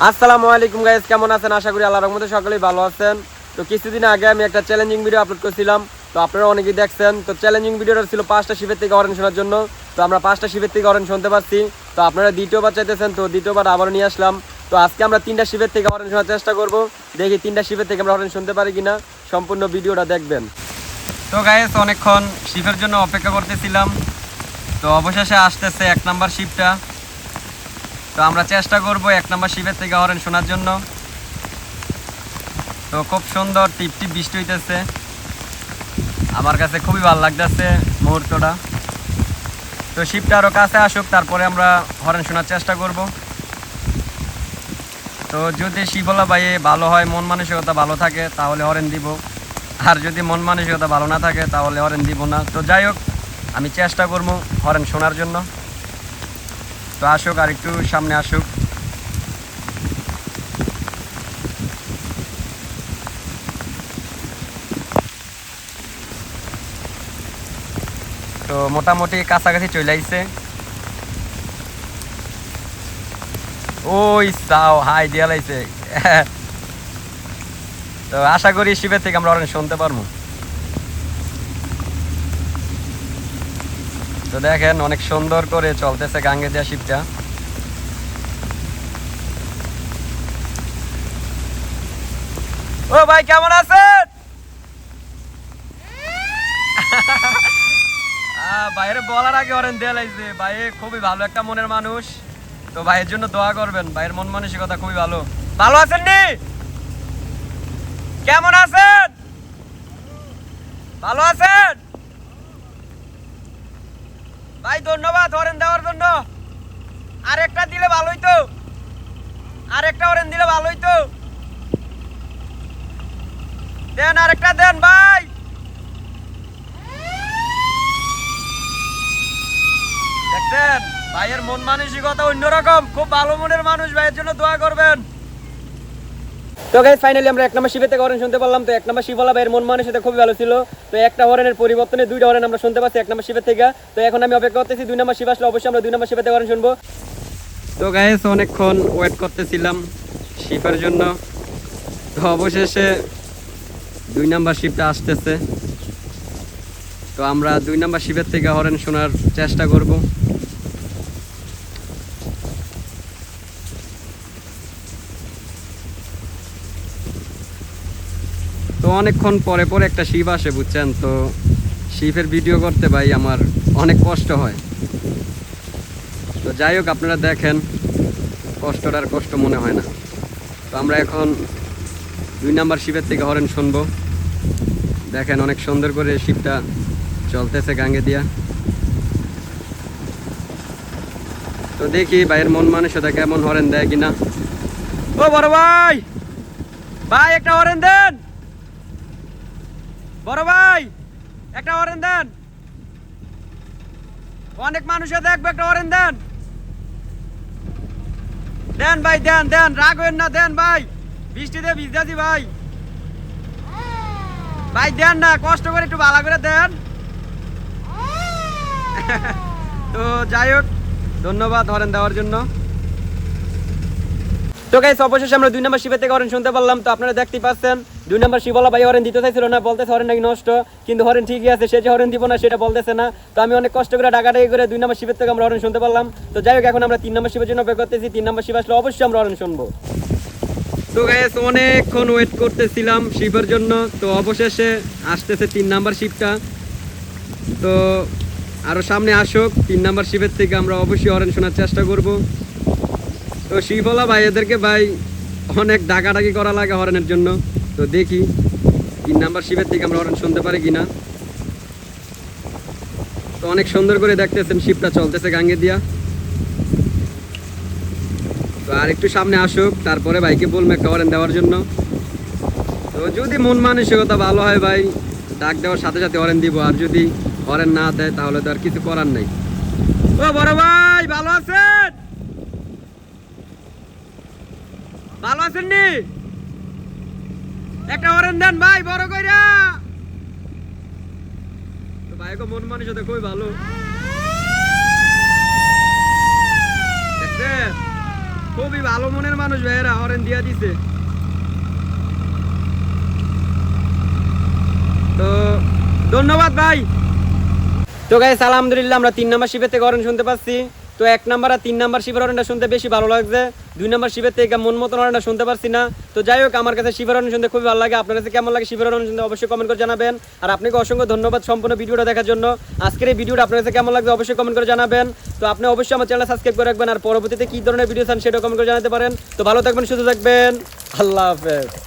আসসালামু আলাইকুম গাইস, কেমন আছেন? আশা করি আল্লাহর রহমতে সকলেই ভালো আছেন। তো কিছুদিন আগে আমি একটা চ্যালেঞ্জিং ভিডিও আপলোড করেছিলাম, তো আপনারা অনেকেই দেখছেন। তো চ্যালেঞ্জিং ভিডিওটা ছিল 5টা শিপের থেকে হরেন শোনার জন্য। তো আমরা 5টা শিপের থেকে হরেন শুনতে পাচ্ছি। তো আপনারা দ্বিতীয়বার চাইতেছেন, তো দ্বিতীয়বার আবারও নিয়ে আসলাম। তো আজকে আমরা 3টা শিপের থেকে হরেন শোনার চেষ্টা করব। দেখি 3টা শিপের থেকে আমরা হরেন শুনতে পারি কিনা। সম্পূর্ণ ভিডিওটা দেখবেন। তো গাইস, অনেকক্ষণ শিপের জন্য অপেক্ষা করতেছিলাম। তো অবশেষে আসতেছে 1 নাম্বার শিপটা। তো আমরা চেষ্টা করব 1 নাম্বার শিপের থেকে হরেন শোনার জন্য। তো খুব সুন্দর টিপ টিপ বৃষ্টি হইতেছে, আমার কাছে খুবই ভালো লাগতেছে মুহূর্তটা। তো শিপটা আরও কাছে আসুক, তারপরে আমরা হরেন শোনার চেষ্টা করব। তো যদি শিবলা বাইয়ে ভালো হয়, মন মানসিকতা ভালো থাকে, তাহলে হরেন দিব। আর যদি মন মানসিকতা ভালো না থাকে, তাহলে হরেন দিব না। তো যাই হোক, আমি চেষ্টা করবো হরেন শোনার জন্য। তো আসুক, আর একটু সামনে আসুক। তো মোটামুটি কাছাকাছি চলে আসছে। ওই সাও হাই দিয়া লাইছে। তো আশা করি শিবের থেকে আমরা অনেক শুনতে পারবো। তো দেখেন, অনেক সুন্দর করে চলতেছে গাঙ্গে দেয়া শিবটা। ও ভাই, কেমন আছেন? ভাইয়ের বলার আগে অরেন দেয়া লাগছে। ভাই খুবই ভালো একটা মনের মানুষ। তো ভাইয়ের জন্য দোয়া করবেন, ভাইয়ের মন মানসিকতা খুবই ভালো। ভালো আছেন নি? কেমন আছেন? ভালো আছেন ভাই? ধন্যবাদ হরেন দেওয়ার জন্য। আরেকটা দিলে ভালো হইতো, আরেকটা হরেন দিলে ভালো হইতো। দেন, আরেকটা দেন ভাই। দেখছেন, ভাইয়ের মন মানসিকতা অন্যরকম, খুব ভালো মনের মানুষ। ভাইয়ের জন্য দোয়া করবেন। তো গাইস, ফাইনালি আমরা 1 নাম্বার শিপে থেকে হরেন শুনতে পারলাম। তো 1 নাম্বার শিপওয়ালা ভাইয়ের মন মানসিকতা খুবই ভালো ছিল। তো একটা হরেনের পরিবর্তনে 2টা হরেন আমরা শুনতে পাচ্ছি 1 নাম্বার শিপের থেকে। তো এখন আমি অপেক্ষা করতেছি 2 নাম্বার শিপ আসলে অবশ্যই আমরা 2 নাম্বার শিপে থেকে হরেন শুনবো। তো গাইস, অনেকক্ষণ ওয়েট করতেছিলাম শিপের জন্য। তো অবশেষে 2 নাম্বার শিপটা আসতেছে। তো আমরা 2 নাম্বার শিপের থেকে হরেন শোনার চেষ্টা করব। তো অনেকক্ষণ পরে পরে একটা শিপ আসে, বুঝছেন। তো শিপের ভিডিও করতে ভাই আমার অনেক কষ্ট হয়। তো যাই হোক, আপনারা দেখেন, কষ্টটার কষ্ট মনে হয় না। তো আমরা এখন 2 নাম্বার শিপের থেকে হরেন শুনবো। দেখেন, অনেক সুন্দর করে শিপটা চলতেছে গাঙ্গে দিয়া। তো দেখি ভাইয়ের মন মানসিকতা কেমন, হরেন দেয় কিনা। ও বড় ভাই, ভাই একটা হরেন দেন। বড় ভাই, একটা হরেন দেন। অনেক মানুষে দেখবে, একটা হরেন দেন। দেন ভাই, দেন দেন, রাগ হইন না, দেন ভাই। বৃষ্টিতে ভিজতেছি ভাই। ভাই দেন না, কষ্ট করে একটু ভালো করে দেন। তো যাই হোক, ধন্যবাদ হরেন দেওয়ার জন্য। তো গাইস, অবশেষে আমরা 2 নাম্বার শিপের থেকে হরেন শুনতে পারলাম। তো আপনারা দেখতেই পাচ্ছেন, 2 নাম্বার শিবওয়ালা ভাই হরেন দিতে চাইছিল না, বলতেছে হরেন নাকি নষ্ট। কিন্তু হরেন ঠিকই আছে, সে যে হরেন দিব না সেটা বলতেছে না। তো আমি অনেক কষ্ট করে ডাকাডাকি করে 2 নাম্বার শিপের থেকে আমরা হরেন শুনতে পারলাম। তো যাই হোক, এখন আমরা 3 নাম্বার শিপের জন্য অপেক্ষা করতেছি। 3 নাম্বার শিপ আসলে অবশ্যই আমরা হরেন শুনবো। তো গাইস, অনেকক্ষণ ওয়েট করতেছিলাম শিপের জন্য। তো অবশেষে আসতেছে 3 নাম্বার শিপটা। তো আরো সামনে আসুক, 3 নাম্বার শিপের থেকে আমরা অবশ্যই হরেন শোনার চেষ্টা করব। তো শিবওয়ালা ভাই এদেরকে ভাই অনেক ডাকাডাকি করা লাগে হরেনের জন্য। তো দেখি 3 নাম্বার শিপের থেকে আমরা হরেন শুনতে পারি কিনা। তো অনেক সুন্দর করে দেখতেছেন শিপটা চলতেছে গাঙ্গে দিয়া। তো আর একটু সামনে আসুক, তারপরে ভাইকে বলবো একটা হরেন দেওয়ার জন্য। তো যদি মন মানসিকতা ভালো হয় ভাই, ডাক দেওয়ার সাথে সাথে হরেন দিব। আর যদি হরেন না দেয়, তাহলে তো আর কিছু করার নাই। ও বড় ভাই, ভালো আছেন? ভালো আছেন নি? একটা হরেন দেন ভাই, বড় কইরা। তো ভাইকে মন মানসিকতা খুবই ভালো, দেখছেন। খুবই ভালো মনের মানুষ ভাইয়েরা হরেন দিয়া দিছে। তো ধন্যবাদ ভাই। তো গাইস আলহামদুলিল্লাহ আমরা 3 নাম্বার শিপের থেকে হরেন শুনতে পাচ্ছি। তো 1 নাম্বার আর 3 নাম্বার শিপের হরেনটা শুনতে বেশি ভালো লাগছে। 2 নাম্বার শিপের থেকে মন মতন হরেনটা শুনতে পারছি না। তো যাই হোক আমার কাছে শিপের হরেন শুনতে খুবই ভালো লাগে। আপনার কাছে কেমন লাগে শিপের হরেন শুনতে অবশ্যই কমেন্ট করে জানাবেন। আর আপনাকে অসংখ্য ধন্যবাদ সম্পূর্ণ ভিডিওটা দেখার জন্য। আজকের এই ভিডিওটা আপনার কাছে কেমন লাগবে অবশ্যই কমেন্ট করে জানাবেন। তো আপনি অবশ্যই আমার চ্যানেল সাবস্ক্রাইব করে রাখবেন। আর পরবর্তীতে কি ধরনের ভিডিও চান সেটাও কমেন্ট করে জানাতে পারেন। তো ভালো থাকবেন, সুস্থ থাকবেন, আল্লাহ হাফেজ।